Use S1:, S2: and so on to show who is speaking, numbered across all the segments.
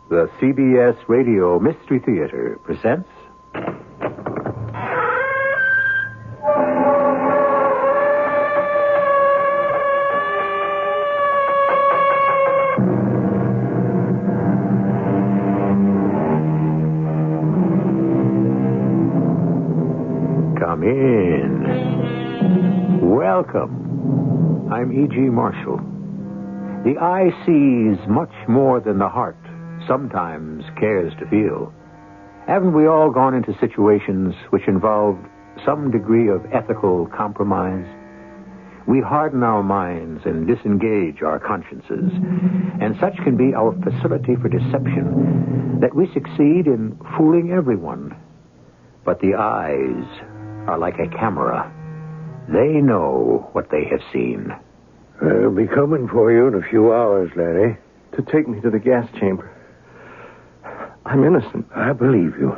S1: The CBS Radio Mystery Theater presents... Come in. Welcome. I'm E.G. Marshall. The eye sees much more than the heart sometimes cares to feel. Haven't we all gone into situations which involved some degree of ethical compromise? We harden our minds and disengage our consciences, and such can be our facility for deception that we succeed in fooling everyone. But the eyes are like a camera. They know what they have seen.
S2: I'll be coming for you in a few hours, Larry.
S3: To take me to the gas chamber. I'm innocent.
S2: I believe you.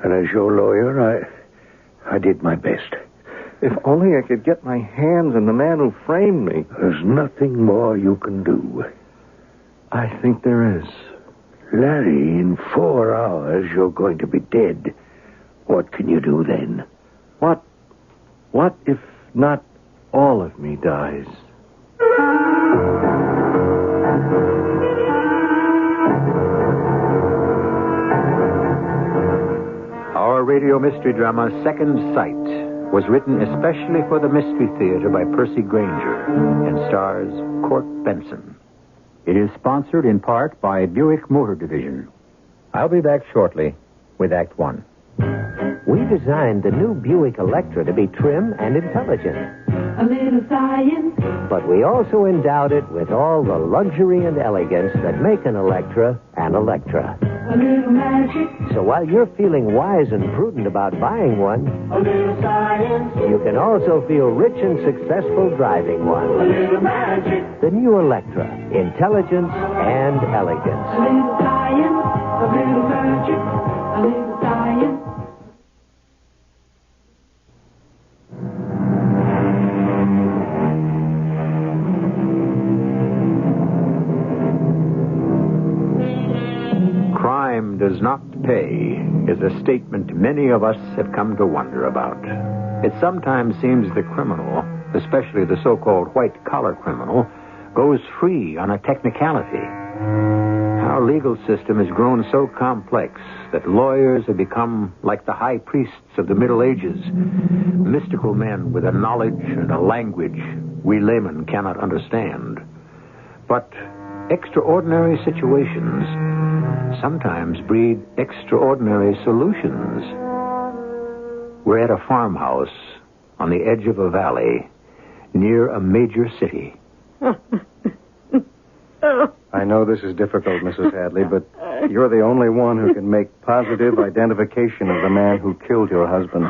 S2: And as your lawyer, I did my best.
S3: If only I could get my hands on the man who framed me.
S2: There's nothing more you can do.
S3: I think there is.
S2: Larry, in 4 hours, you're going to be dead. What can you do then?
S3: What if not all of me dies?
S1: Our radio mystery drama, Second Sight, was written especially for the Mystery Theater by Percy Granger and stars Court Benson. It is sponsored in part by Buick Motor Division. I'll be back shortly with Act One.
S4: We designed the new Buick Electra to be trim and intelligent.
S5: A little science.
S4: But we also endowed it with all the luxury and elegance that make an Electra an Electra.
S5: A little magic.
S4: So while you're feeling wise and prudent about buying one,
S5: A little science.
S4: you can also feel rich and successful driving
S5: A
S4: one.
S5: little magic.
S4: The new Electra, intelligence and elegance.
S5: A little science. A little magic. A little science.
S1: Crime does not pay is a statement many of us have come to wonder about. It sometimes seems the criminal, especially the so-called white-collar criminal, goes free on a technicality. Our legal system has grown so complex that lawyers have become like the high priests of the Middle Ages, mystical men with a knowledge and a language we laymen cannot understand. But extraordinary situations sometimes breed extraordinary solutions. We're at a farmhouse on the edge of a valley near a major city.
S3: I know this is difficult, Mrs. Hadley, but you're the only one who can make positive identification of the man who killed your husband.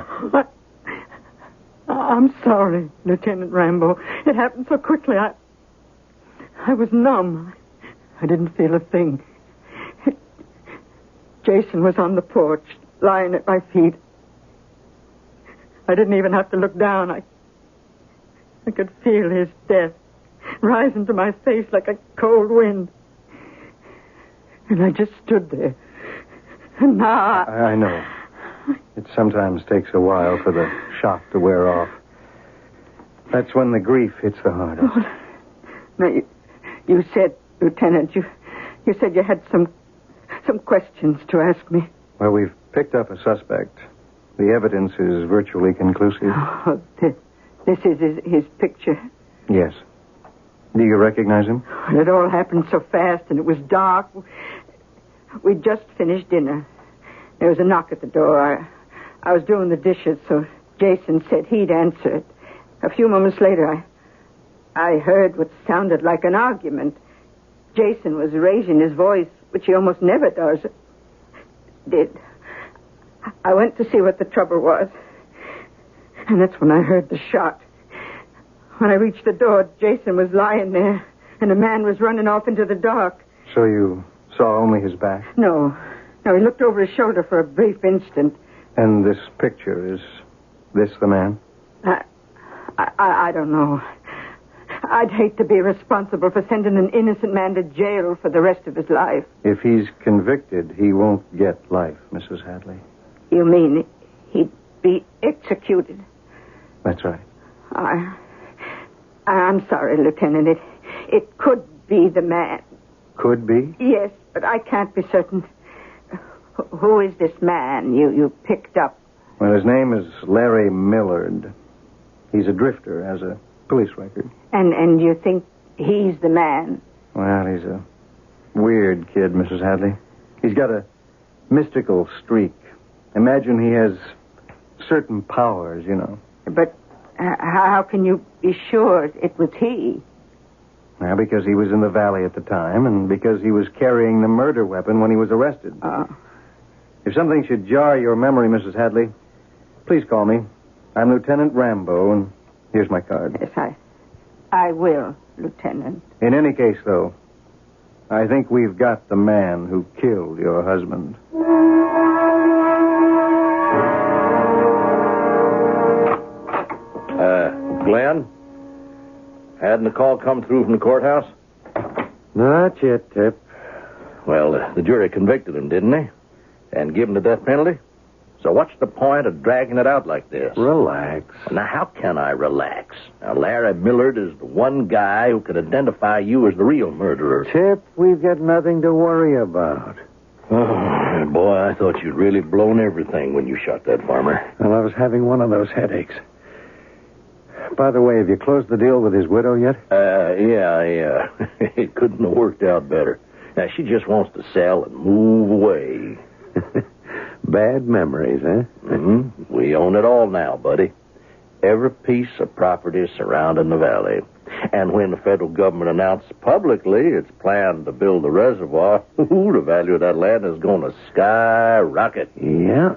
S6: I'm sorry, Lieutenant Rambo. It happened so quickly. I was numb. I didn't feel a thing. Jason was on the porch, lying at my feet. I didn't even have to look down. I could feel his death rising to my face like a cold wind. And I just stood there. And now
S3: I know. It sometimes takes a while for the shock to wear off. That's when the grief hits the hardest.
S6: Oh, now, you said, Lieutenant, you said you had some questions to ask me.
S3: Well, we've picked up a suspect. The evidence is virtually conclusive.
S6: Oh, this is his picture.
S3: Yes. Do you recognize him?
S6: It all happened so fast, and it was dark. We'd just finished dinner. There was a knock at the door. I was doing the dishes, so Jason said he'd answer it. A few moments later, I heard what sounded like an argument. Jason was raising his voice, which he almost never does. I went to see what the trouble was, and that's when I heard the shot. When I reached the door, Jason was lying there, and a man was running off into the dark.
S3: So you saw only his back?
S6: No, he looked over his shoulder for a brief instant.
S3: And this picture, is this the man?
S6: I don't know. I'd hate to be responsible for sending an innocent man to jail for the rest of his life.
S3: If he's convicted, he won't get life, Mrs. Hadley.
S6: You mean he'd be executed?
S3: That's right.
S6: I'm sorry, Lieutenant. It could be the man.
S3: Could be?
S6: Yes, but I can't be certain. Who is this man you picked up?
S3: Well, his name is Larry Millard. He's a drifter, has a police record.
S6: And you think he's the man?
S3: Well, he's a weird kid, Mrs. Hadley. He's got a mystical streak. Imagine he has certain powers, you know.
S6: But how can you be sure it was he?
S3: Well, because he was in the valley at the time, and because he was carrying the murder weapon when he was arrested. If something should jar your memory, Mrs. Hadley, please call me. I'm Lieutenant Rambo, and here's my card.
S6: Yes, I will, Lieutenant.
S3: In any case, though, I think we've got the man who killed your husband.
S7: Glenn? Hadn't the call come through from the courthouse?
S2: Not yet, Tip.
S7: Well, the jury convicted him, didn't they? And give him the death penalty? So what's the point of dragging it out like this?
S2: Relax.
S7: Now, how can I relax? Now, Larry Millard is the one guy who can identify you as the real murderer.
S2: Tip, we've got nothing to worry about.
S7: Oh, boy, I thought you'd really blown everything when you shot that farmer.
S2: Well, I was having one of those headaches. By the way, have you closed the deal with his widow yet?
S7: Yeah. It couldn't have worked out better. Now, she just wants to sell and move away.
S2: Bad memories, huh?
S7: Mm-hmm. We own it all now, buddy. Every piece of property surrounding the valley. And when the federal government announced publicly its plan to build the reservoir, the value of that land is going to skyrocket.
S2: Yeah.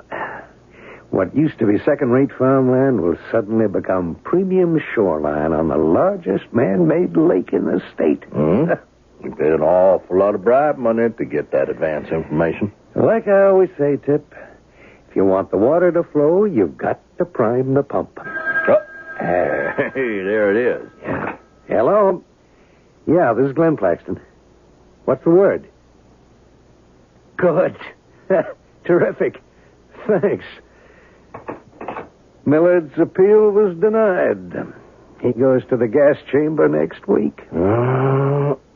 S2: What used to be second-rate farmland will suddenly become premium shoreline on the largest man-made lake in the state.
S7: Mm-hmm. We paid an awful lot of bribe money to get that advance information.
S2: Like I always say, Tip, if you want the water to flow, you've got to prime the pump.
S7: Oh. Hey, there it is.
S2: Yeah. Hello? Yeah, this is Glenn Claxton. What's the word? Good. Terrific. Thanks. Millard's appeal was denied. He goes to the gas chamber next week.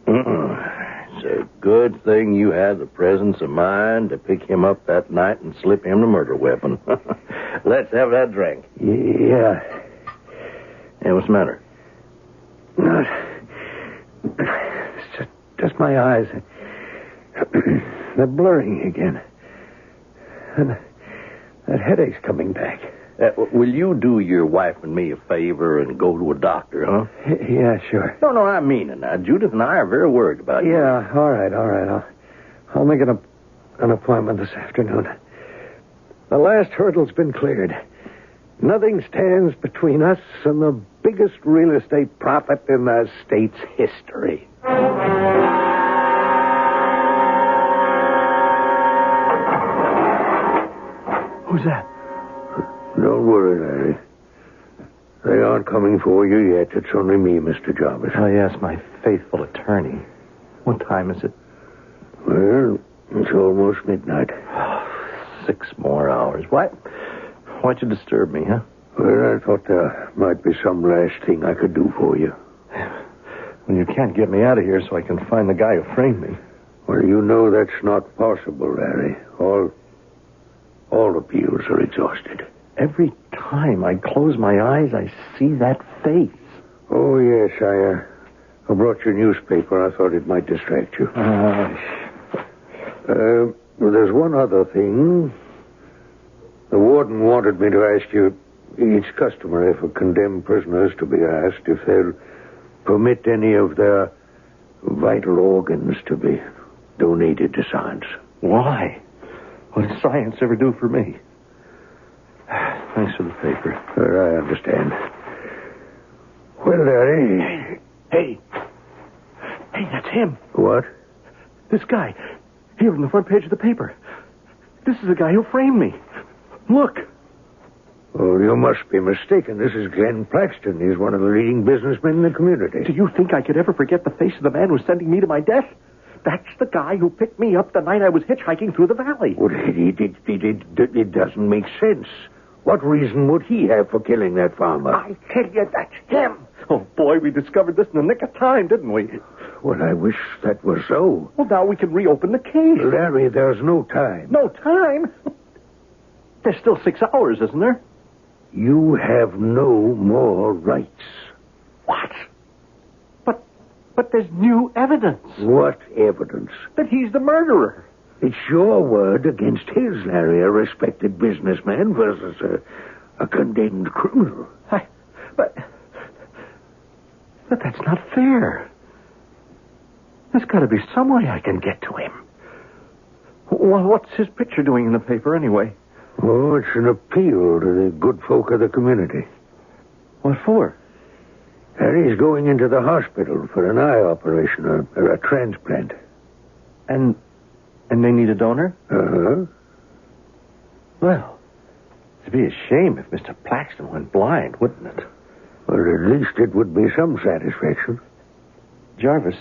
S7: It's a good thing you had the presence of mind to pick him up that night and slip him the murder weapon. Let's have that drink.
S2: Yeah.
S7: Hey, what's the matter?
S2: It's just my eyes. They're blurring again. And that headache's coming back.
S7: Will you do your wife and me a favor and go to a doctor, huh?
S2: Yeah, sure.
S7: No, I mean it now. Judith and I are very worried about you.
S2: Yeah, all right. I'll make an appointment this afternoon. The last hurdle's been cleared. Nothing stands between us and the biggest real estate profit in the state's history.
S3: Who's that?
S2: Don't worry, Larry. They aren't coming for you yet. It's only me, Mr. Jarvis.
S3: Oh, yes, my faithful attorney. What time is it?
S2: Well, it's almost midnight.
S3: 6 more hours. Why'd you disturb me, huh?
S2: Well, I thought there might be some last thing I could do for you.
S3: Well, you can't get me out of here so I can find the guy who framed me.
S2: Well, you know that's not possible, Larry. All appeals are exhausted.
S3: Every time I close my eyes, I see that face.
S2: Oh, yes, I brought your newspaper. I thought it might distract you. There's one other thing. The warden wanted me to ask you, each customary for condemned prisoners to be asked if they'll permit any of their vital organs to be donated to science.
S3: Why? What does science ever do for me? Thanks for the paper.
S2: I understand. Well, Larry.
S3: Hey, that's him.
S2: What?
S3: This guy. Here on the front page of the paper. This is the guy who framed me. Look.
S2: Oh, you must be mistaken. This is Glenn Plaxton. He's one of the leading businessmen in the community.
S3: Do you think I could ever forget the face of the man who's sending me to my death? That's the guy who picked me up the night I was hitchhiking through the valley.
S2: Well, it doesn't make sense. What reason would he have for killing that farmer?
S3: I tell you, that's him. Oh, boy, we discovered this in the nick of time, didn't we?
S2: Well, I wish that was so.
S3: Well, now we can reopen the case.
S2: Larry, there's no time.
S3: No time? There's still 6 hours, isn't there?
S2: You have no more rights.
S3: What? But there's new evidence.
S2: What evidence?
S3: That he's the murderer.
S2: It's your word against his, Larry, a respected businessman versus a condemned criminal.
S3: But that's not fair. There's got to be some way I can get to him. Well, what's his picture doing in the paper, anyway?
S2: Oh, it's an appeal to the good folk of the community.
S3: What for?
S2: Harry's going into the hospital for an eye operation or a transplant.
S3: And they need a donor?
S2: Uh-huh.
S3: Well, it'd be a shame if Mr. Plaxton went blind, wouldn't it?
S2: Well, at least it would be some satisfaction.
S3: Jarvis,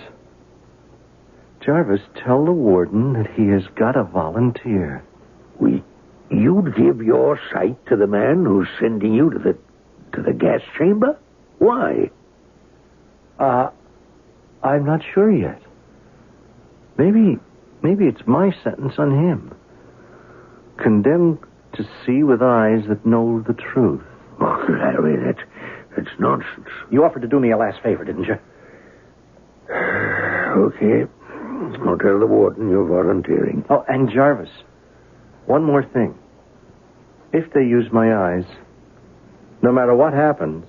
S3: tell the warden that he has got a volunteer.
S2: You'd give your sight to the man who's sending you to the gas chamber? Why?
S3: I'm not sure yet. Maybe it's my sentence on him. Condemned to see with eyes that know the truth.
S2: Oh, Larry, that's nonsense.
S3: You offered to do me a last favor, didn't you?
S2: Okay. I'll tell the warden you're volunteering.
S3: Oh, and Jarvis, one more thing. If they use my eyes, no matter what happens,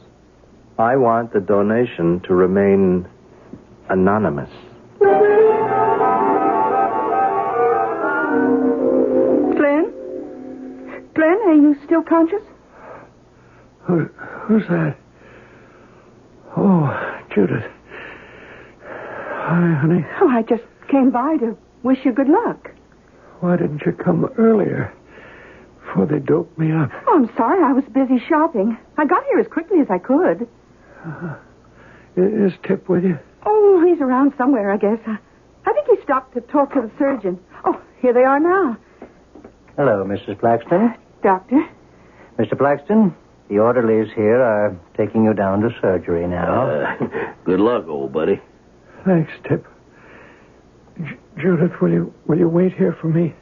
S3: I want the donation to remain anonymous.
S6: Glenn, are you still conscious?
S2: Who's that? Oh, Judith. Hi, honey.
S6: Oh, I just came by to wish you good luck.
S2: Why didn't you come earlier? Before they doped me up.
S6: Oh, I'm sorry. I was busy shopping. I got here as quickly as I could.
S2: Is Tip with you?
S6: Oh, he's around somewhere, I guess. I think he stopped to talk to the surgeon. Oh, here they are now.
S4: Hello, Mrs. Plaxton.
S6: Doctor?
S4: Mr. Plaxton, the orderlies here are taking you down to surgery now.
S7: Good luck, old buddy.
S2: Thanks, Tip. Judith, will you wait here for me?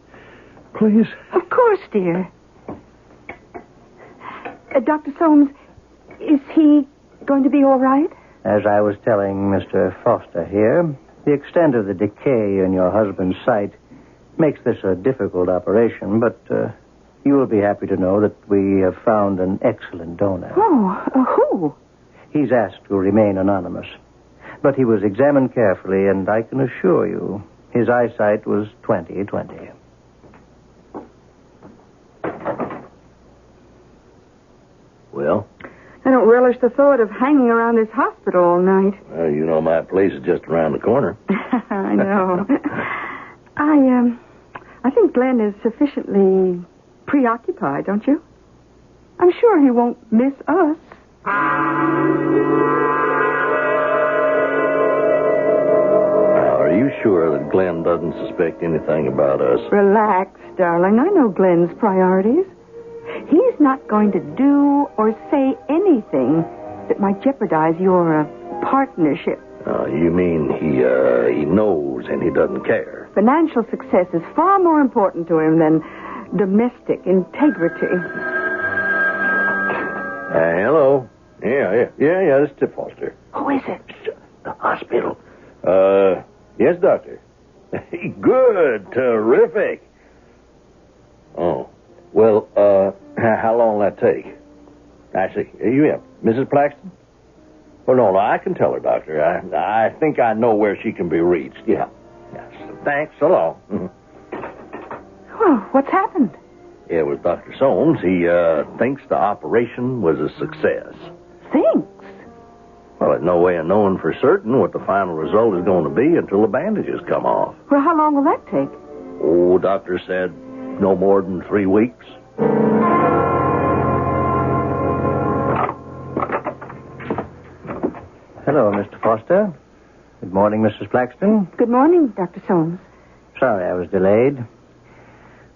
S2: Please?
S6: Of course, dear. Dr. Soames, is he going to be all right?
S4: As I was telling Mr. Foster here, the extent of the decay in your husband's sight makes this a difficult operation, but you will be happy to know that we have found an excellent donor.
S6: Oh, who?
S4: He's asked to remain anonymous, but he was examined carefully, and I can assure you his eyesight was 20/20.
S7: Well?
S6: I don't relish the thought of hanging around this hospital all night.
S7: Well, you know my place is just around the corner.
S6: I know. I think Glenn is sufficiently preoccupied, don't you? I'm sure he won't miss us.
S7: Are you sure that Glenn doesn't suspect anything about us?
S6: Relax, darling. I know Glenn's priorities. He's not going to do or say anything that might jeopardize your partnership.
S7: You mean he knows and he doesn't care?
S6: Financial success is far more important to him than domestic integrity.
S7: Hello. Yeah, this is Tip Foster.
S6: Who is it?
S7: The hospital. Yes, doctor. Good. Terrific. Oh. Well, how long will that take? I see. Yeah, Mrs. Plaxton? Oh, no, I can tell her, doctor. I think I know where she can be reached. Yeah. Yes. Thanks. So long.
S6: Well, what's happened?
S7: It was Dr. Soames. He thinks the operation was a success.
S6: Thinks?
S7: Well, there's no way of knowing for certain what the final result is going to be until the bandages come off.
S6: Well, how long will that take?
S7: Oh, doctor said no more than 3 weeks.
S4: Hello, Mr. Foster. Good morning, Mrs. Flaxton.
S6: Good morning, Dr. Soames.
S4: Sorry I was delayed.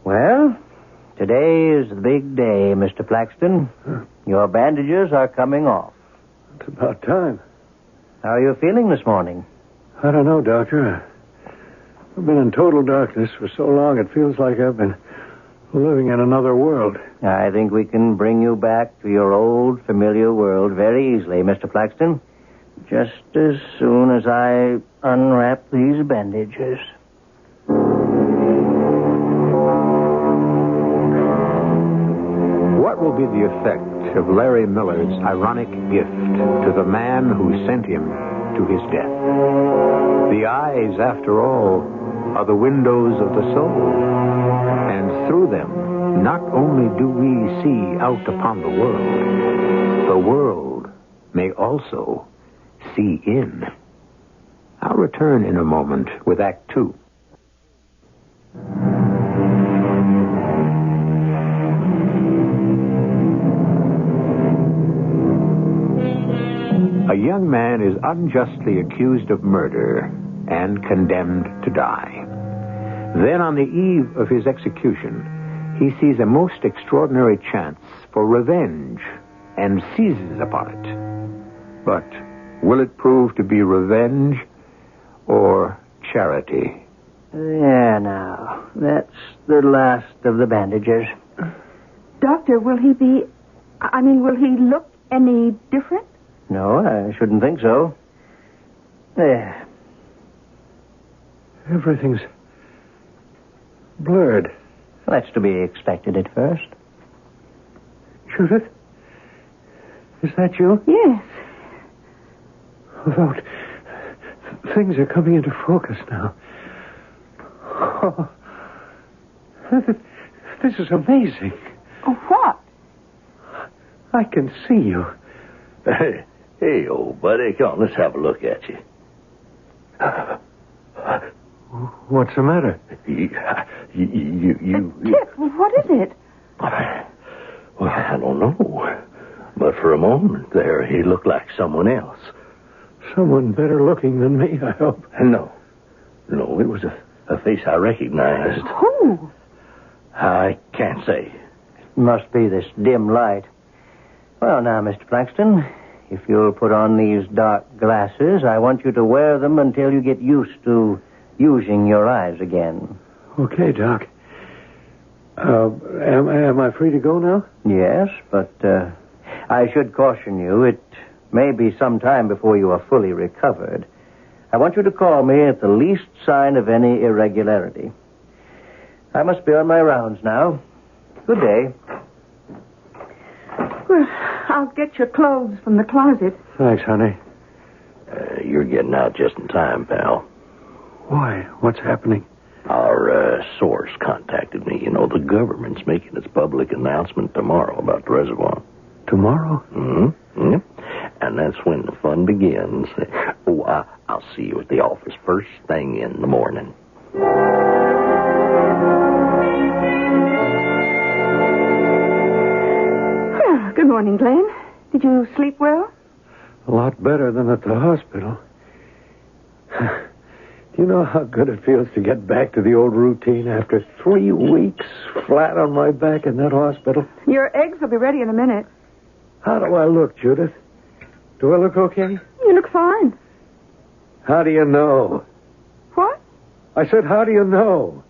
S4: Well, today is the big day, Mr. Flaxton. Your bandages are coming off.
S2: It's about time.
S4: How are you feeling this morning?
S2: I don't know, Doctor. I've been in total darkness for so long it feels like I've been living in another world.
S4: I think we can bring you back to your old, familiar world very easily, Mr. Flaxton. Just as soon as I unwrap these bandages.
S1: What will be the effect of Larry Miller's ironic gift to the man who sent him to his death? The eyes, after all, are the windows of the soul. And through them, not only do we see out upon the world may also see in. I'll return in a moment with Act 2. A young man is unjustly accused of murder and condemned to die. Then, on the eve of his execution, he sees a most extraordinary chance for revenge and seizes upon it. But will it prove to be revenge or charity?
S4: There now. That's the last of the bandages.
S6: Doctor, will he look any different?
S4: No, I shouldn't think so. There.
S2: Everything's blurred.
S4: That's to be expected at first.
S2: Judith? Is that you?
S6: Yes.
S2: Oh, things are coming into focus now. Oh, this is amazing.
S6: Oh, what?
S2: I can see you.
S7: Hey, old buddy, come on, let's have a look at you.
S2: What's the matter?
S7: You...
S6: Tip, what is it?
S7: Well, I don't know. But for a moment there, he looked like someone else.
S2: Someone better looking than me, I hope.
S7: No, it was a face I recognized.
S6: Who?
S7: I can't say.
S4: Must be this dim light. Well, now, Mr. Flaxton, if you'll put on these dark glasses, I want you to wear them until you get used to using your eyes again.
S2: Okay, Doc. Am I free to go now?
S4: Yes, but I should caution you, it may be some time before you are fully recovered. I want you to call me at the least sign of any irregularity. I must be on my rounds now. Good day.
S6: Well, I'll get your clothes from the closet.
S2: Thanks, honey.
S7: You're getting out just in time, pal.
S2: Why? What's happening?
S7: Our source contacted me. You know, the government's making its public announcement tomorrow about the reservoir.
S2: Tomorrow?
S7: Mm-hmm. Yep. And that's when the fun begins. Oh, I'll see you at the office first thing in the morning.
S6: Well, good morning, Glenn. Did you sleep well?
S2: A lot better than at the hospital. Do you know how good it feels to get back to the old routine after 3 weeks flat on my back in that hospital?
S6: Your eggs will be ready in a minute.
S2: How do I look, Judith? Do I look okay?
S6: You look fine.
S2: How do you know?
S6: What?
S2: I said, how do you know?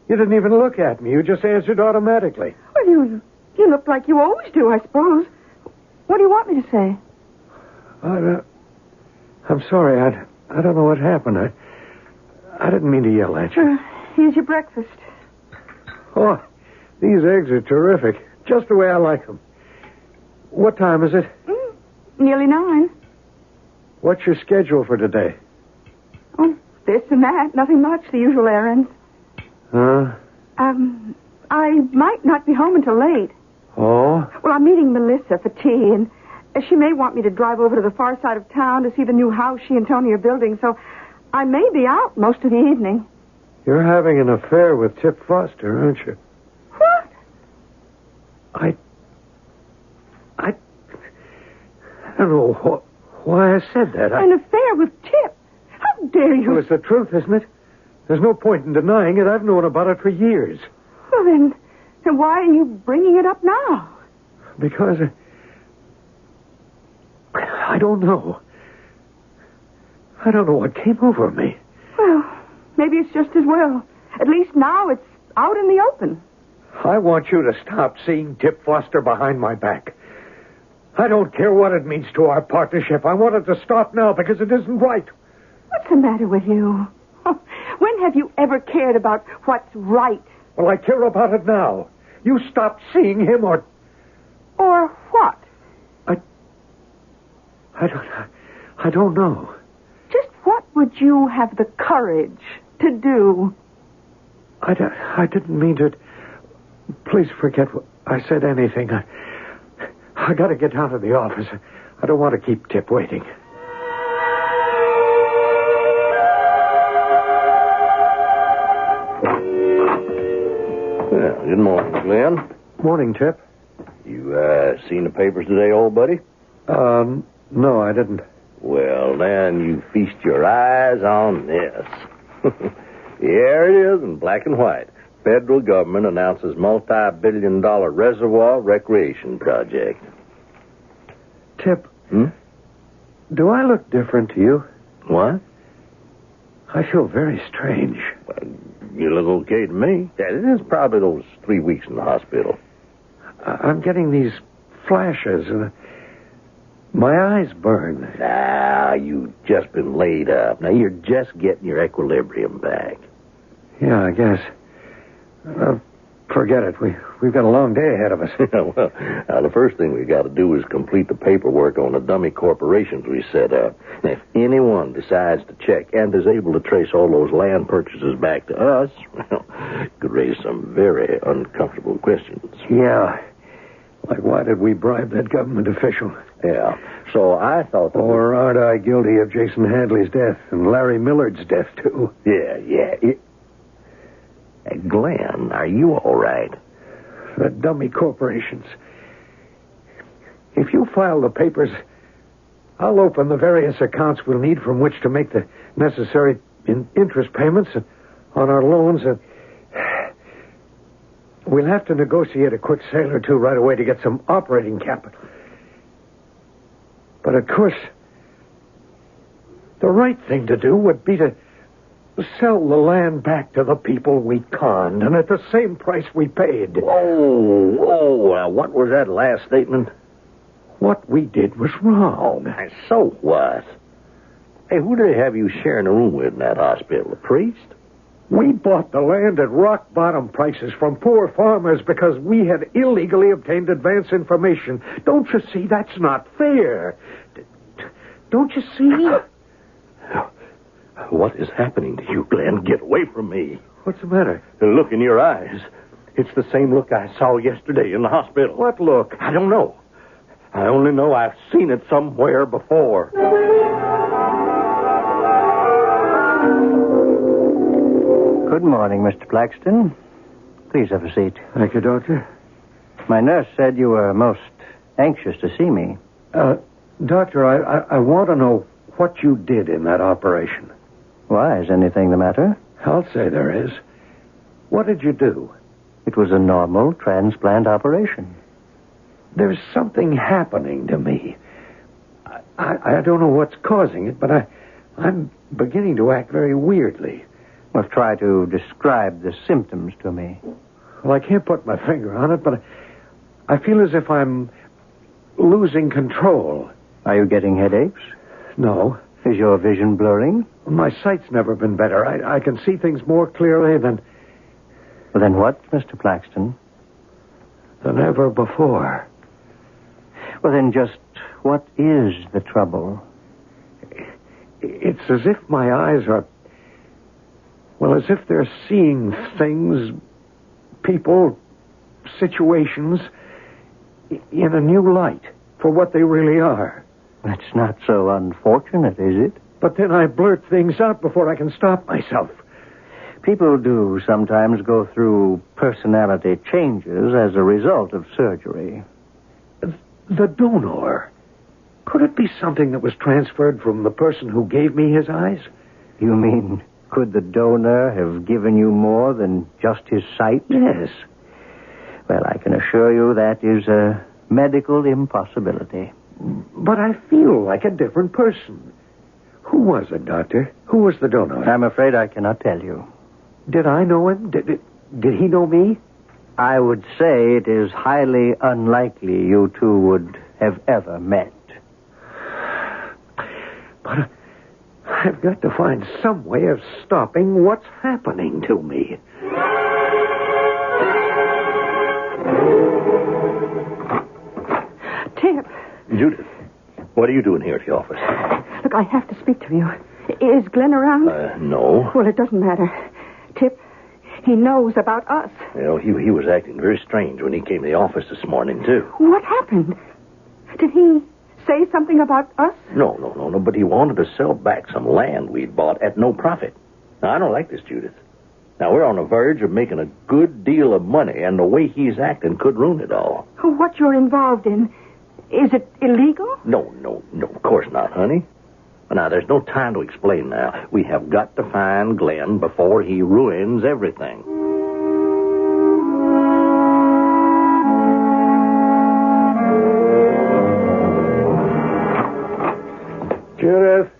S2: You didn't even look at me. You just answered automatically.
S6: Well, you look like you always do, I suppose. What do you want me to say?
S2: I'm sorry. I don't know what happened. I didn't mean to yell at you.
S6: Here's your breakfast.
S2: Oh, these eggs are terrific. Just the way I like them. What time is it?
S6: Nearly 9.
S2: What's your schedule for today?
S6: Oh, this and that. Nothing much. The usual errands.
S2: Huh?
S6: I might not be home until late.
S2: Oh?
S6: Well, I'm meeting Melissa for tea, and she may want me to drive over to the far side of town to see the new house she and Tony are building, so I may be out most of the evening.
S2: You're having an affair with Tip Foster, aren't you?
S6: What?
S2: I don't know Why, I said that.
S6: An affair with Tip. How dare you?
S2: Well, it's the truth, isn't it? There's no point in denying it. I've known about it for years.
S6: Well, then why are you bringing it up now?
S2: Because I don't know. I don't know what came over me.
S6: Well, maybe it's just as well. At least now it's out in the open.
S2: I want you to stop seeing Tip Foster behind my back. I don't care what it means to our partnership. I want it to stop now because it isn't right.
S6: What's the matter with you? When have you ever cared about what's right?
S2: Well, I care about it now. You stop seeing him or...
S6: Or what?
S2: I don't know.
S6: Just what would you have the courage to do?
S2: I didn't mean to... Please forget what I said anything. I got to get down to the office. I don't want to keep Tip waiting.
S7: Well, good morning, Glenn.
S2: Morning, Tip.
S7: You, seen the papers today, old buddy?
S2: No, I didn't.
S7: Well, then you feast your eyes on this. Here it is in black and white. Federal government announces multi-billion-dollar reservoir recreation project.
S2: Tip, do I look different to you?
S7: What?
S2: I feel very strange.
S7: Well, you look okay to me. Yeah, it is probably those 3 weeks in the hospital.
S2: I'm getting these flashes, and my eyes burn.
S7: Now, you've just been laid up. Now, you're just getting your equilibrium back.
S2: Yeah, I guess. Forget it. We've got a long day ahead of us.
S7: Well, the first thing we got to do is complete the paperwork on the dummy corporations we set up. Now, if anyone decides to check and is able to trace all those land purchases back to us, well, could raise some very uncomfortable questions.
S2: Yeah. Like, why did we bribe that government official?
S7: Yeah. So I thought that...
S2: Or aren't I guilty of Jason Hadley's death and Larry Millard's death, too?
S7: Yeah. Glenn, are you all right?
S2: The dummy corporations. If you file the papers, I'll open the various accounts we'll need from which to make the necessary interest payments on our loans. We'll have to negotiate a quick sale or two right away to get some operating capital. But, of course, the right thing to do would be to sell the land back to the people we conned, and at the same price we paid.
S7: Whoa, what was that last statement?
S2: What we did was wrong.
S7: So what? Hey, who did they have you sharing a room with in that hospital? A priest?
S2: We bought the land at rock-bottom prices from poor farmers because we had illegally obtained advance information. Don't you see? That's not fair. Don't you see?
S7: What is happening to you, Glenn? Get away from me.
S2: What's the matter?
S7: The look in your eyes. It's the same look I saw yesterday in the hospital.
S2: What look?
S7: I don't know. I only know I've seen it somewhere before.
S4: Good morning, Mr. Claxton. Please have a seat.
S2: Thank you, Doctor.
S4: My nurse said you were most anxious to see me.
S2: Doctor, I want to know what you did in that operation.
S4: Why, is anything the matter?
S2: I'll say there is. What did you do?
S4: It was a normal transplant operation.
S2: There's something happening to me. I don't know what's causing it, but I'm beginning to act very weirdly.
S4: Well, try to describe the symptoms to me.
S2: Well, I can't put my finger on it, but I feel as if I'm losing control.
S4: Are you getting headaches?
S2: No.
S4: Is your vision blurring?
S2: My sight's never been better. I can see things more clearly than...
S4: Well, then what, Mr. Claxton?
S2: Than ever before.
S4: Well, then just what is the trouble?
S2: It's as if my eyes are... Well, as if they're seeing things, people, situations, in a new light for what they really are.
S4: That's not so unfortunate, is it?
S2: But then I blurt things out before I can stop myself.
S4: People do sometimes go through personality changes as a result of surgery.
S2: The donor. Could it be something that was transferred from the person who gave me his eyes?
S4: You mean, could the donor have given you more than just his sight?
S2: Yes.
S4: Well, I can assure you that is a medical impossibility.
S2: But I feel like a different person. Who was it, Doctor? Who was the donor?
S4: I'm afraid I cannot tell you.
S2: Did I know him? Did he know me?
S4: I would say it is highly unlikely you two would have ever met.
S2: But I've got to find some way of stopping what's happening to me.
S6: Tip,
S7: Judith, what are you doing here at the office?
S6: look, I have to speak to you. Is Glenn around?
S7: No.
S6: Well, it doesn't matter. Tip, he knows about us.
S7: You know, he was acting very strange when he came to the office this morning, too.
S6: What happened? Did he say something about us?
S7: No, but he wanted to sell back some land we'd bought at no profit. Now, I don't like this, Judith. Now, we're on the verge of making a good deal of money, and the way he's acting could ruin it all.
S6: What you're involved in, is it illegal?
S7: No, of course not, honey. Now, there's no time to explain now. We have got to find Glenn before he ruins everything.
S2: Judith?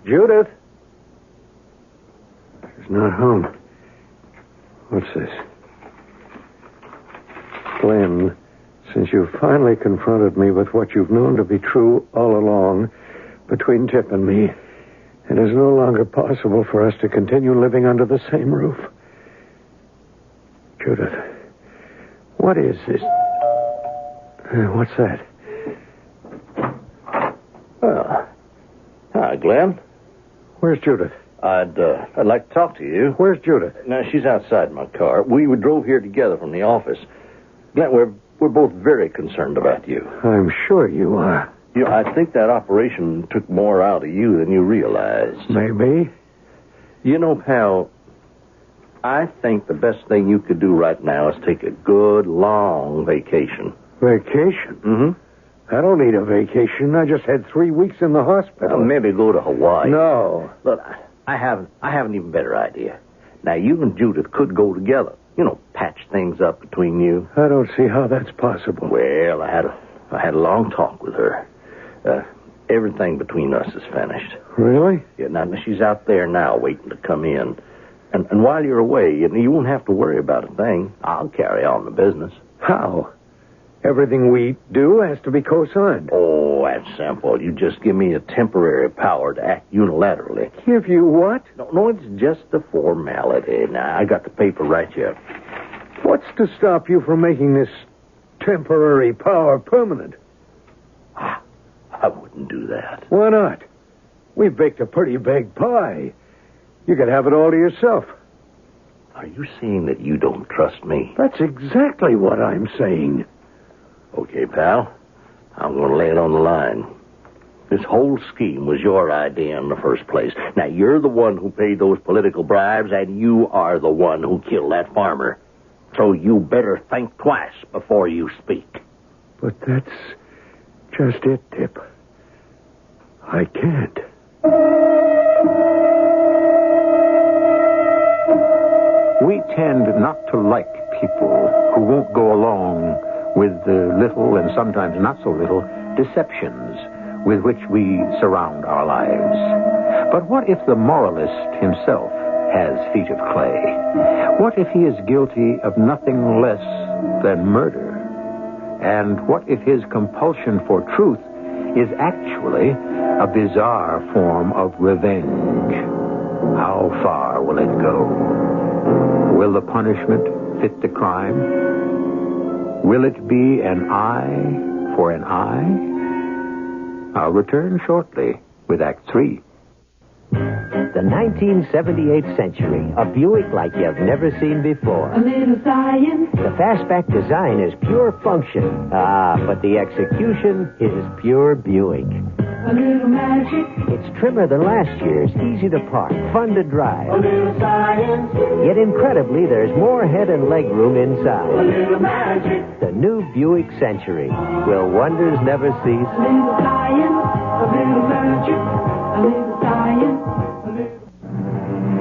S2: Judith? She's not home. What's this? Glenn, since you've finally confronted me with what you've known to be true all along between Tip and me, it is no longer possible for us to continue living under the same roof. Judith, what is this? What's that?
S7: Well, hi, Glenn.
S2: Where's Judith?
S7: I'd like to talk to you.
S2: Where's Judith?
S7: Now, she's outside my car. We drove here together from the office. Glenn, we're both very concerned about you.
S2: I'm sure you are.
S7: You know, I think that operation took more out of you than you realized.
S2: Maybe.
S7: You know, pal, I think the best thing you could do right now is take a good, long vacation.
S2: Vacation?
S7: Mm-hmm.
S2: I don't need a vacation. I just had 3 weeks in the hospital.
S7: Well, maybe go to Hawaii.
S2: No.
S7: Look, I have an even better idea. Now, you and Judith could go together. You know, patch things up between you.
S2: I don't see how that's possible.
S7: Well, I had a long talk with her. Everything between us is finished.
S2: Really?
S7: Yeah, now she's out there now waiting to come in. And while you're away, you won't have to worry about a thing. I'll carry on the business.
S2: How? Everything we do has to be co-signed.
S7: Oh, that's simple. You just give me a temporary power to act unilaterally.
S2: Give you what?
S7: No, it's just a formality. Now, I got the paper right here.
S2: What's to stop you from making this temporary power permanent?
S7: I wouldn't do that.
S2: Why not? We've baked a pretty big pie. You could have it all to yourself.
S7: Are you saying that you don't trust me?
S2: That's exactly what I'm saying.
S7: Okay, pal. I'm going to lay it on the line. This whole scheme was your idea in the first place. Now, you're the one who paid those political bribes, and you are the one who killed that farmer. So you better think twice before you speak.
S2: But that's just it, Tip. I can't.
S1: We tend not to like people who won't go along with the little and sometimes not so little deceptions with which we surround our lives. But what if the moralist himself has feet of clay? What if he is guilty of nothing less than murder? And what if his compulsion for truth is actually a bizarre form of revenge? How far will it go? Will the punishment fit the crime? Will it be an eye for an eye? I'll return shortly with Act 3.
S8: The 1978 Century, a Buick like you've never seen before.
S5: A little science.
S8: The fastback design is pure function. But the execution is pure Buick.
S5: A a little magic,
S8: It's trimmer than last year's, easy to park, fun to drive.
S5: a little science,
S8: Yet incredibly, there's more head and leg room
S5: a
S8: inside.
S5: little magic,
S8: The new Buick Century. Will wonders never cease?
S5: a little science, a little magic, a little science, a little...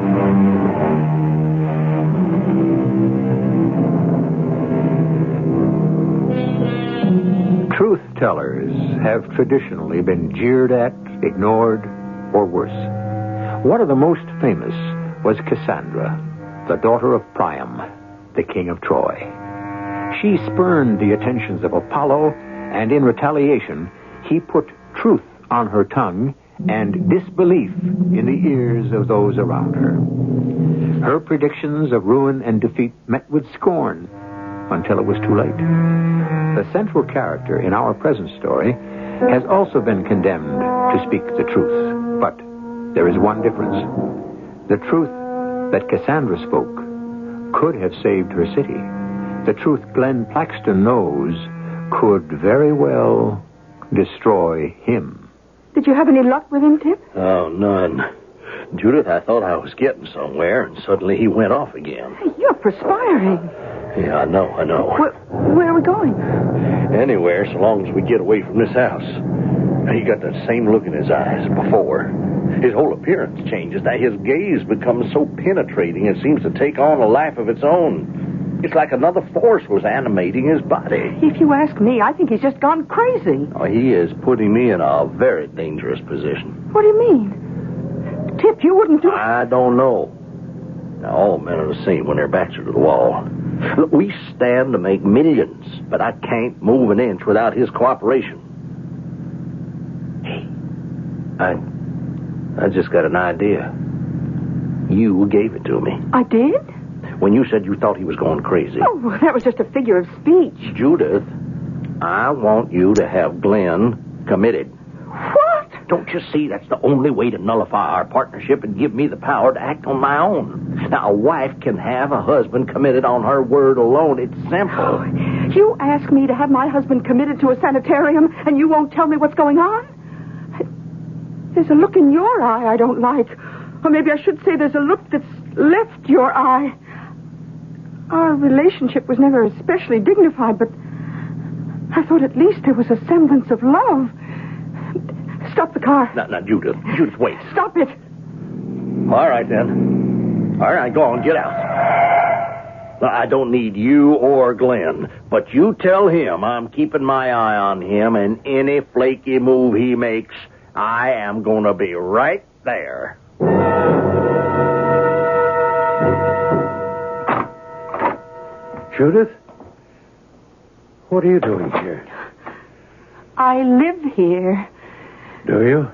S1: Truth tellers have traditionally been jeered at, ignored, or worse. One of the most famous was Cassandra, the daughter of Priam, the king of Troy. She spurned the attentions of Apollo, and in retaliation, he put truth on her tongue and disbelief in the ears of those around her. Her predictions of ruin and defeat met with scorn until it was too late. The central character in our present story has also been condemned to speak the truth. But there is one difference. The truth that Cassandra spoke could have saved her city. The truth Glenn Plaxton knows could very well destroy him.
S6: Did you have any luck with him, Tip?
S7: Oh, none. Judith, I thought I was getting somewhere, and suddenly he went off again.
S6: Hey, you're perspiring.
S7: Yeah, I know.
S6: Where are we going?
S7: Anywhere, so long as we get away from this house. Now, he got that same look in his eyes as before. His whole appearance changes. Now, his gaze becomes so penetrating, it seems to take on a life of its own. It's like another force was animating his body.
S6: If you ask me, I think he's just gone crazy.
S7: Oh, he is putting me in a very dangerous position.
S6: What do you mean? Tip, you wouldn't do...
S7: I don't know. Now, all men are the same when their backs are to the wall. Look, we stand to make millions, but I can't move an inch without his cooperation. Hey, I just got an idea. You gave it to me.
S6: I did?
S7: When you said you thought he was going crazy.
S6: Oh, well, that was just a figure of speech.
S7: Judith, I want you to have Glenn committed.
S6: What?
S7: Don't you see that's the only way to nullify our partnership and give me the power to act on my own? Now, a wife can have a husband committed on her word alone. It's simple.
S6: You ask me to have my husband committed to a sanitarium, and you won't tell me what's going on? There's a look in your eye I don't like. Or maybe I should say there's a look that's left your eye. Our relationship was never especially dignified, but I thought at least there was a semblance of love. Stop the car.
S7: Now, Judith. Judith, wait.
S6: Stop it.
S7: All right, then. All right, go on, get out. Now, I don't need you or Glenn, but you tell him I'm keeping my eye on him, and any flaky move he makes, I am going to be right there.
S2: Judith? What are you doing here?
S6: I live here.
S2: Do you?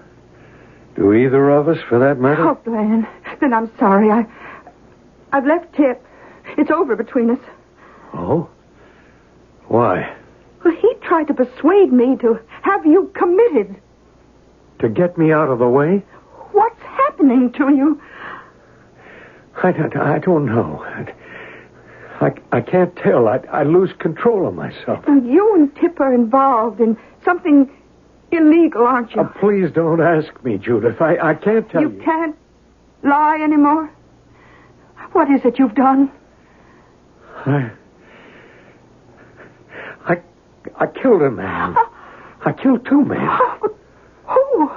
S2: Do either of us, for that matter?
S6: Oh, Glenn. Then I'm sorry. I've left Tip. It's over between us.
S2: Oh? Why?
S6: Well, he tried to persuade me to have you committed.
S2: To get me out of the way?
S6: What's happening to you?
S2: I don't know. I can't tell. I lose control of myself.
S6: Well, you and Tip are involved in something illegal, aren't you?
S2: Please don't ask me, Judith. I can't tell you.
S6: You can't lie anymore? What is it you've done?
S2: I killed a man. I killed two men.
S6: Who?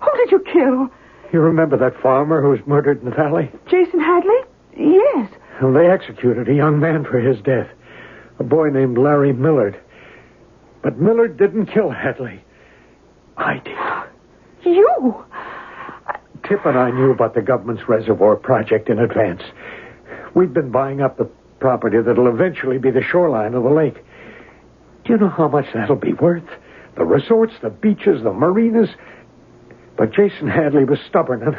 S6: Who did you kill?
S2: You remember that farmer who was murdered in the valley?
S6: Jason Hadley? Yes.
S2: Well, they executed a young man for his death. A boy named Larry Millard. But Millard didn't kill Hadley. I did.
S6: You?
S2: Tip and I knew about the government's reservoir project in advance. We'd been buying up the property that'll eventually be the shoreline of the lake. Do you know how much that'll be worth? The resorts, the beaches, the marinas. But Jason Hadley was stubborn, and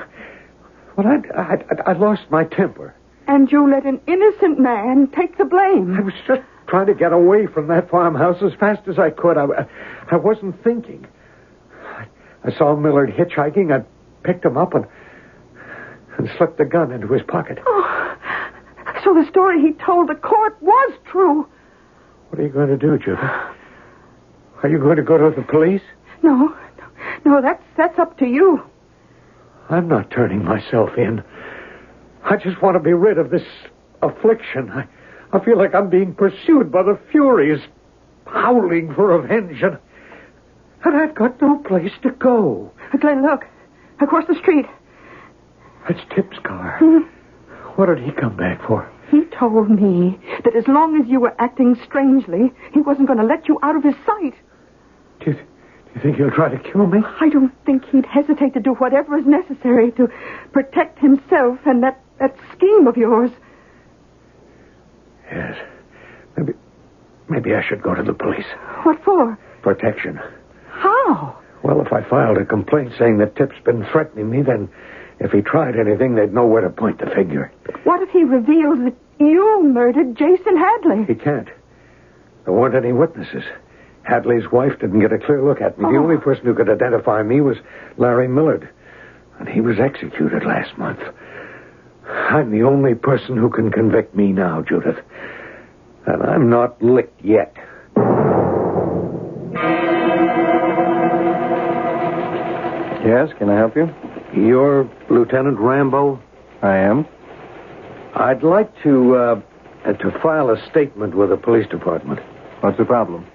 S2: I lost my temper.
S6: And you let an innocent man take the blame.
S2: I was just trying to get away from that farmhouse as fast as I could. I wasn't thinking. I saw Millard hitchhiking. I picked him up and slipped the gun into his pocket.
S6: Oh, so the story he told the court was true.
S2: What are you going to do, Judith? Are you going to go to the police?
S6: No, No, that's up to you.
S2: I'm not turning myself in. I just want to be rid of this affliction. I feel like I'm being pursued by the Furies, howling for revenge, and I've got no place to go.
S6: Glenn, look. Across the street.
S2: That's Tip's car.
S6: Hmm?
S2: What did he come back for?
S6: He told me that as long as you were acting strangely, he wasn't going to let you out of his sight.
S2: Do you think he'll try to kill me?
S6: I don't think he'd hesitate to do whatever is necessary to protect himself and that scheme of yours.
S2: Yes. Maybe I should go to the police.
S6: What for?
S2: Protection.
S6: How?
S2: Well, if I filed a complaint saying that Tip's been threatening me, then if he tried anything, they'd know where to point the finger.
S6: What if he reveals that you murdered Jason Hadley?
S2: He can't. There weren't any witnesses. Hadley's wife didn't get a clear look at me.
S6: Oh.
S2: The only person who could identify me was Larry Millard, and he was executed last month. I'm the only person who can convict me now, Judith. And I'm not licked yet.
S3: Yes, can I help you?
S2: You're Lieutenant Rambo?
S3: I am.
S2: I'd like to file a statement with the police department.
S3: What's the problem?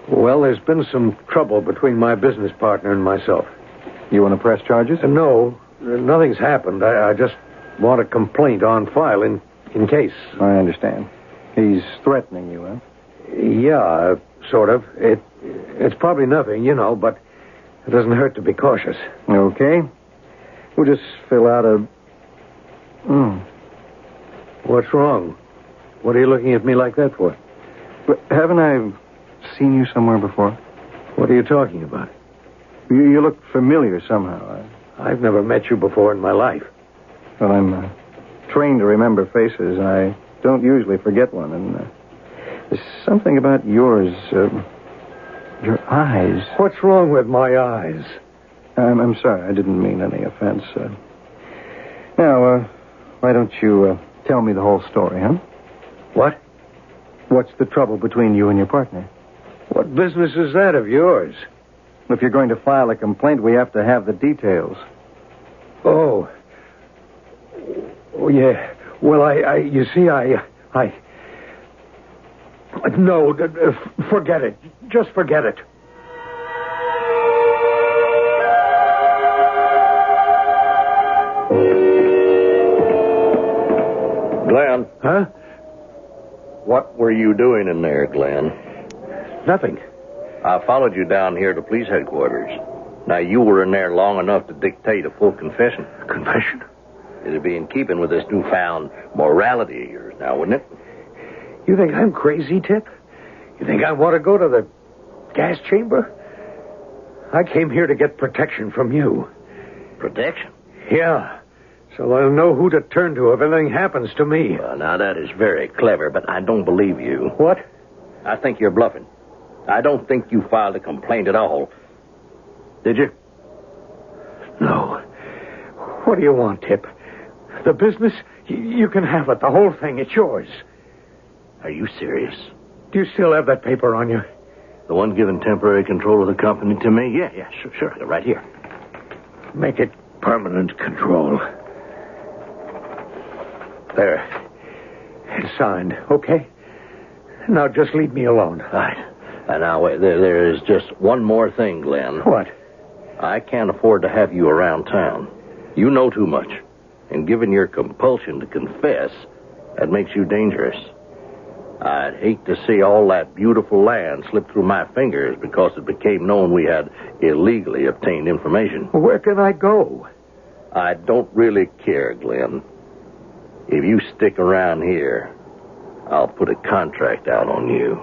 S2: Well, there's been some trouble between my business partner and myself.
S3: You want to press charges?
S2: No, nothing's happened. I just want a complaint on file in case.
S3: I understand. He's threatening you, huh?
S2: Yeah, sort of. It's probably nothing, but it doesn't hurt to be cautious.
S3: Okay. We'll just fill out a...
S2: What's wrong? What are you looking at me like that for?
S3: But haven't I seen you somewhere before?
S2: What are you talking about?
S3: You look familiar somehow.
S2: I've never met you before in my life.
S3: Well, I'm trained to remember faces. I don't usually forget one. And there's something about yours, your eyes.
S2: What's wrong with my eyes?
S3: I'm sorry. I didn't mean any offense. Now, why don't you tell me the whole story, huh?
S2: What?
S3: What's the trouble between you and your partner?
S2: What business is that of yours?
S3: If you're going to file a complaint, we have to have the details.
S2: Oh, yeah. Well, you see, no, forget it. Just forget it.
S7: Glenn.
S2: Huh?
S7: What were you doing in there, Glenn?
S2: Nothing.
S7: I followed you down here to police headquarters. Now, you were in there long enough to dictate a full confession.
S2: Confession?
S7: It'd be in keeping with this newfound morality of yours now, wouldn't it?
S2: You think I'm crazy, Tip? You think I want to go to the gas chamber? I came here to get protection from you.
S7: Protection?
S2: Yeah. So I'll know who to turn to if anything happens to me.
S7: Well, now, that is very clever, but I don't believe you.
S2: What?
S7: I think you're bluffing. I don't think you filed a complaint at all. Did you?
S2: No. What do you want, Tip? The business? You can have it. The whole thing. It's yours.
S7: Are you serious?
S2: Do you still have that paper on you?
S7: The one giving temporary control of the company to me? Yeah, sure. Right here.
S2: Make it permanent control. There. It's signed, okay? Now just leave me alone.
S7: Right. And now, wait, there is just one more thing, Glenn.
S2: What?
S7: I can't afford to have you around town. You know too much. And given your compulsion to confess, that makes you dangerous. I'd hate to see all that beautiful land slip through my fingers because it became known we had illegally obtained information.
S2: Where can I go?
S7: I don't really care, Glenn. If you stick around here, I'll put a contract out on you.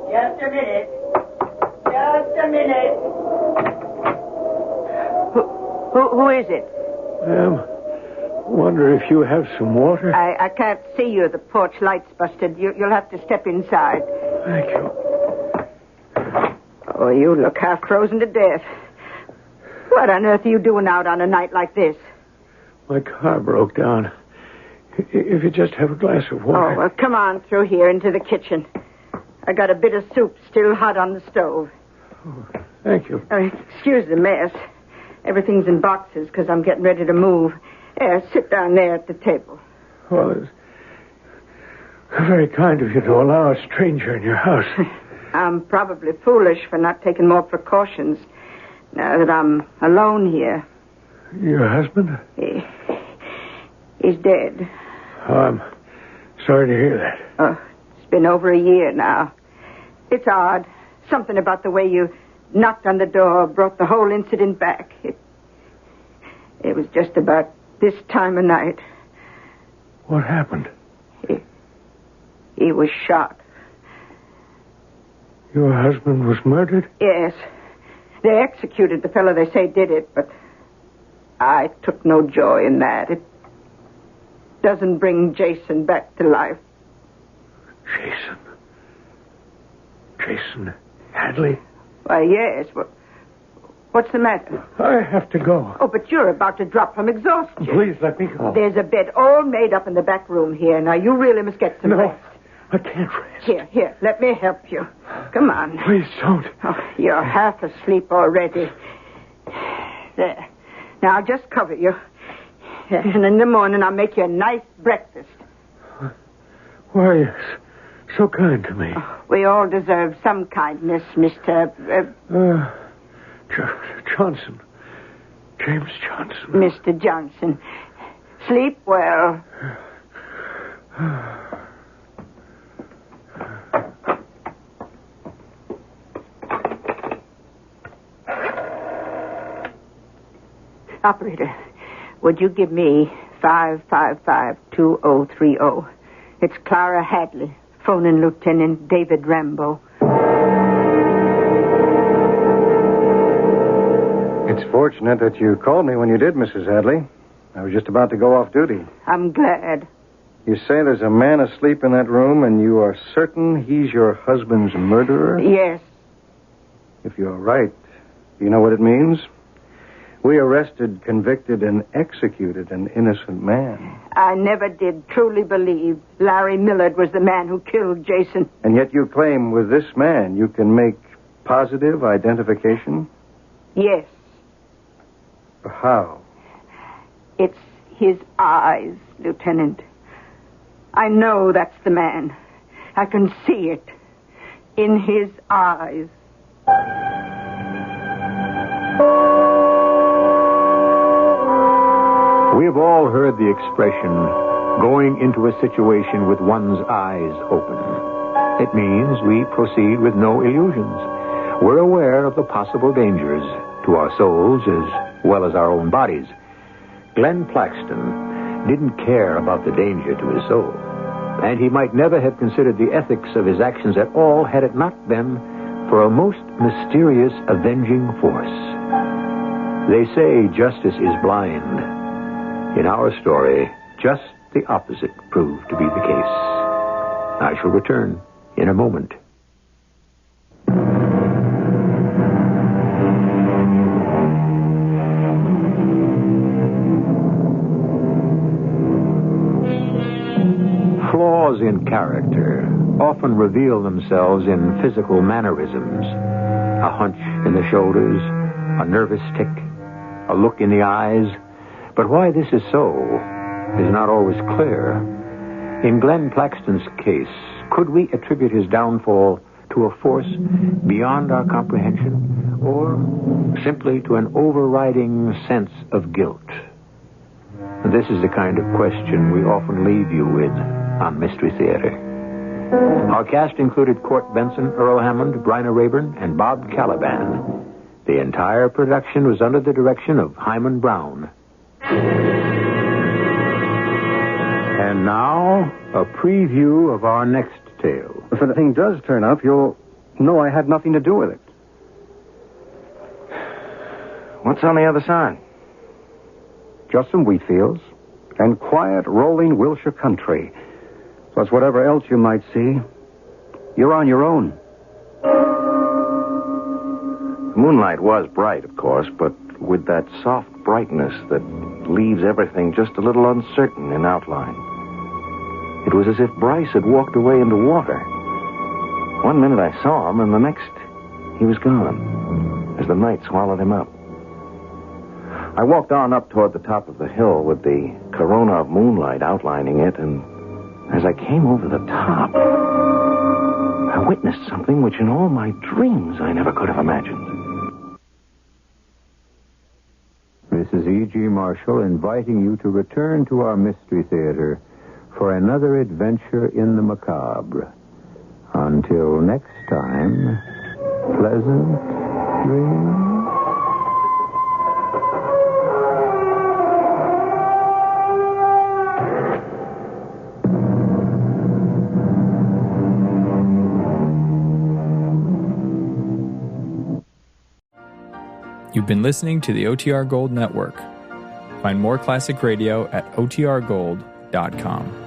S6: Just a minute. Who is it?
S2: Wonder if you have some water?
S6: I can't see you. The porch light's busted. You'll have to step inside.
S2: Thank you.
S6: Oh, you look half frozen to death. What on earth are you doing out on a night like this?
S2: My car broke down. If you just have a glass of water.
S6: Oh, well, come on through here into the kitchen. I got a bit of soup still hot on the stove.
S2: Oh, thank you.
S6: Excuse the mess. Everything's in boxes because I'm getting ready to move. Sit down there at the table.
S2: Well, it's very kind of you to allow a stranger in your house.
S6: I'm probably foolish for not taking more precautions now that I'm alone here.
S2: Your husband?
S6: He's dead.
S2: Oh, I'm sorry to hear that.
S6: Oh, it's been over a year now. It's odd. Something about the way you knocked on the door brought the whole incident back. It was just about this time of night.
S2: What happened?
S6: He was shot.
S2: Your husband was murdered?
S6: Yes. They executed the fellow they say did it, but I took no joy in that. It doesn't bring Jason back to life. Jason Hadley? Why, yes. What's the matter?
S2: I have to go.
S6: Oh, but you're about to drop from exhaustion.
S2: Please let me go.
S6: There's a bed all made up in the back room here. Now, you really must get some rest.
S2: I can't rest.
S6: Here, let me help you. Come on.
S2: Please don't.
S6: Oh, you're half asleep already. There. Now, I'll just cover you. And in the morning, I'll make you a nice breakfast.
S2: Why are you so kind to me?
S6: Oh, we all deserve some kindness, Mr.
S2: Johnson. James Johnson.
S6: Mr. Johnson. Sleep well. Operator, would you give me 555-2030? It's Clara Hadley, phoning Lieutenant David Rambo.
S3: It's fortunate that you called me when you did, Mrs. Hadley. I was just about to go off duty.
S6: I'm glad.
S3: You say there's a man asleep in that room, and you are certain he's your husband's murderer?
S6: Yes.
S3: If you're right, do you know what it means? We arrested, convicted, and executed an innocent man.
S6: I never did truly believe Larry Millard was the man who killed Jason.
S3: And yet you claim with this man you can make positive identification?
S6: Yes.
S3: How?
S6: It's his eyes, Lieutenant. I know that's the man. I can see it in his eyes.
S1: We have all heard the expression, going into a situation with one's eyes open. It means we proceed with no illusions. We're aware of the possible dangers to our souls as well as our own bodies. Glenn Plaxton didn't care about the danger to his soul, and he might never have considered the ethics of his actions at all had it not been for a most mysterious avenging force. They say justice is blind. In our story, just the opposite proved to be the case. I shall return in a moment. Flaws in character often reveal themselves in physical mannerisms. A hunch in the shoulders, a nervous tic, a look in the eyes. But why this is so is not always clear. In Glenn Plaxton's case, could we attribute his downfall to a force beyond our comprehension, or simply to an overriding sense of guilt? This is the kind of question we often leave you with on Mystery Theater. Our cast included Court Benson, Earl Hammond, Bryna Rayburn, and Bob Caliban. The entire production was under the direction of Hyman Brown. And now, a preview of our next tale.
S3: If the thing does turn up, you'll know I had nothing to do with it. What's on the other side? Just some wheat fields and quiet, rolling Wilshire country. Plus whatever else you might see. You're on your own.
S9: The moonlight was bright, of course, but with that soft brightness that leaves everything just a little uncertain in outline. It was as if Bryce had walked away into water. One minute I saw him, and the next he was gone, as the night swallowed him up. I walked on up toward the top of the hill with the corona of moonlight outlining it, and as I came over the top, I witnessed something which in all my dreams I never could have imagined.
S1: This is E.G. Marshall inviting you to return to our Mystery Theater for another adventure in the macabre. Until next time, pleasant dreams.
S10: You've been listening to the OTR Gold Network. Find more classic radio at otrgold.com.